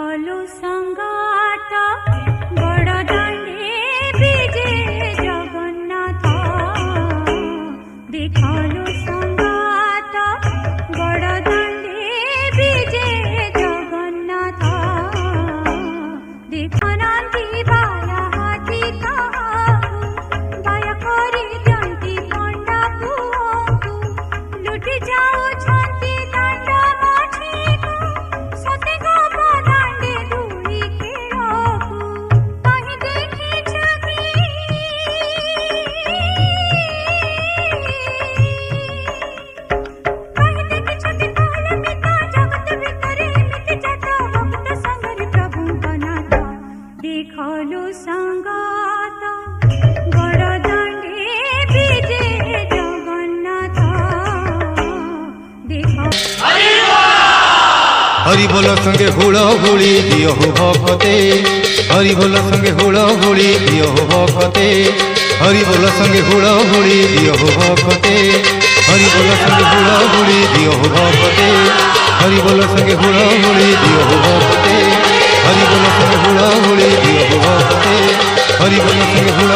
देखलु संगात बड़ दांडे विजे जगन्नाथ देखलु संगात बड़ दांडे विजे जगन्नाथ देखनांती बाया हाथी काहाकु दया करी दियंती पंडा पुओंकु लुटि जाओ छंती दांड मछीकु सते गो दांडे धूली खेळकु कहीं देखिछ कि कहीं देखिछ कि कहले पिता जगत भितरे एमिति जात भक्त संगरि प्रभुंक नाथ देखलु संगात बड़ दांडे विजे जगन्नाथ देख हरि बोल संगे हुड़ हुड़ी दियो हो भक्ते हरि बोल संगे हुड़ हुड़ी दियो हो भक्ते हरि बोल संगे हुड़ हुड़ी दियो हो भक्ते हरि बोल संगे हुड़ हुड़ी दियो हो भक्ते हरि बोल संगे हुड़ हुड़ी दियो हो भक्ते हरि बोल संगे हुड़ हुड़ी दियो हो भक्ते हरि बोल संगे हुड़